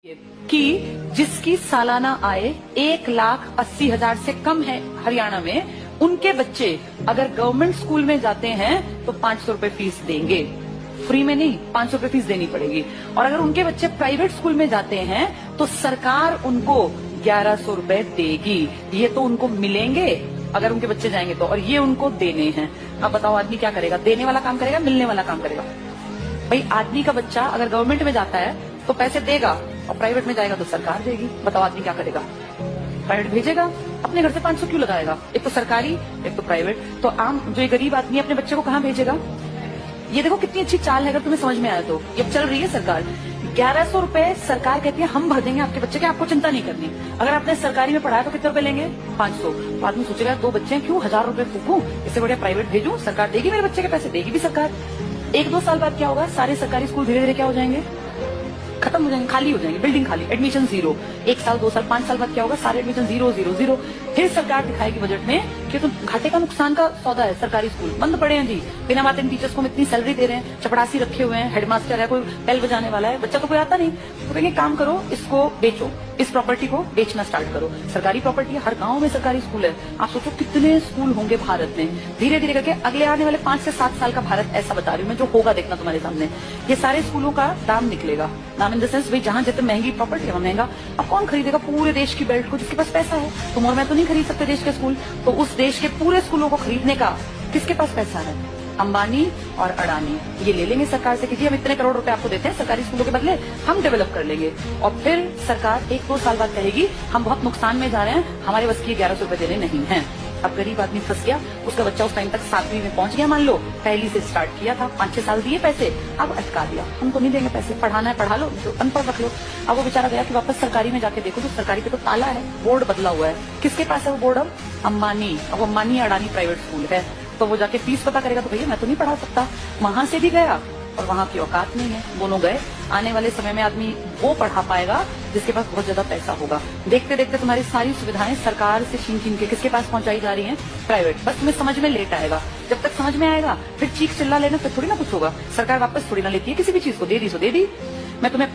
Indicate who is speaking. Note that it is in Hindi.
Speaker 1: कि जिसकी सालाना आय 1,80,000 से कम है हरियाणा में, उनके बच्चे अगर गवर्नमेंट स्कूल में जाते हैं तो 500 रुपए फीस देंगे। फ्री में नहीं, 500 रुपए फीस देनी पड़ेगी। और अगर उनके बच्चे प्राइवेट स्कूल में जाते हैं तो सरकार उनको 1100 रुपए देगी। ये तो उनको मिलेंगे अगर उनके बच्चे जाएंगे तो, और ये उनको देने हैं। अब बताओ आदमी क्या करेगा? देने वाला काम करेगा, मिलने वाला काम करेगा? भाई आदमी का बच्चा अगर गवर्नमेंट में जाता है तो पैसे देगा, और प्राइवेट में जाएगा तो सरकार देगी। बताओ आदमी क्या करेगा? प्राइवेट भेजेगा, अपने घर से 500 क्यों लगाएगा? एक तो सरकारी, एक तो प्राइवेट। तो आम जो ये गरीब आदमी अपने बच्चे को कहाँ भेजेगा? ये देखो कितनी अच्छी चाल है, अगर तुम्हें समझ में आया तो। ये चल रही है सरकार। 1100 रुपए सरकार कहती है हम भर देंगे आपके बच्चे के, आपको चिंता नहीं करनी। अगर आपने सरकारी में पढ़ाया तो कितने रुपए लेंगे? 500। तो आदमी सोचेगा 2 बच्चे हैं, क्यों 1000 रुपए फूकूं, इससे बढ़िया प्राइवेट भेजूं, सरकार देगी मेरे बच्चे के पैसे, देगी भी सरकार। 1-2 साल बाद क्या होगा? सारे सरकारी स्कूल धीरे धीरे क्या हो जाएंगे? खत्म हो जाएंगे, खाली हो जाएंगे, बिल्डिंग खाली, एडमिशन 0। 1 साल 2 साल 5 साल बाद क्या होगा? सारे एडमिशन 0। फिर सरकार दिखाएगी बजट में कि तुम घाटे का नुकसान का सौदा है, सरकारी स्कूल बंद पड़े हैं जी, बिना बात इन टीचर्स को हम इतनी सैलरी दे रहे हैं, चपड़ासी रखे हुए हैं, हेडमास्टर है, कोई बेल बजाने वाला है, बच्चा तो कोई आता नहीं। तो कहेंगे काम करो, इसको बेचो, इस प्रॉपर्टी को बेचना स्टार्ट करो। सरकारी प्रॉपर्टी है, हर गांव में सरकारी स्कूल है। आप सोचो कितने स्कूल होंगे भारत में। धीरे धीरे करके अगले आने वाले 5 से 7 साल का भारत ऐसा बता रही हूँ मैं, जो होगा देखना तुम्हारे सामने। ये सारे स्कूलों का दाम निकलेगा, दाम इन द सेंस भाई जहां जितनी महंगी प्रॉपर्टी है महंगा। अब कौन खरीदेगा पूरे देश की बेल्ट को? जिसके पास पैसा है। तुम और मैं तो नहीं खरीद सकते देश के स्कूल, तो उस देश के पूरे स्कूलों को खरीदने का किसके पास पैसा है? अंबानी और अडानी ये ले लेंगे सरकार से कि जी हम इतने करोड़ रुपए आपको देते हैं सरकारी स्कूलों के बदले, हम डेवलप कर लेंगे। और फिर सरकार 1-2 साल बाद कहेगी हम बहुत नुकसान में जा रहे हैं, हमारे बस की 1100 रुपए देने नहीं है। अब गरीब आदमी फंस गया, उसका बच्चा उस टाइम तक 7वीं में पहुंच गया, मान लो पहली से स्टार्ट किया था, 5-6 साल दिए पैसे, अब अटका दिया, हमको नहीं देंगे पैसे, पढ़ाना है पढ़ा लो, तो अनपढ़ रख लो। अब वो बेचारा गया कि वापस सरकारी में जाके देखो तो सरकारी पे तो ताला है, बोर्ड बदला हुआ है। किसके पास है वो बोर्ड? अब अंबानी। अब अंबानी अडानी प्राइवेट स्कूल है, तो वो जाके फीस पता करेगा तो भैया मैं तो नहीं पढ़ा सकता। वहां से भी गया और वहां की औकात नहीं है, दोनों गए। आने वाले समय में आदमी वो पढ़ा पाएगा जिसके पास बहुत ज्यादा पैसा होगा। देखते देखते तुम्हारी सारी सुविधाएं सरकार से छीन के किसके पास पहुंचाई जा रही हैं? प्राइवेट। बस तुम्हें समझ में लेट आएगा, जब तक समझ में आएगा फिर चीख चिल्ला लेना, फिर थोड़ी ना कुछ होगा। सरकार वापस थोड़ी ना लेती है किसी भी चीज को, दे दी सो दे दी। मैं तुम्हें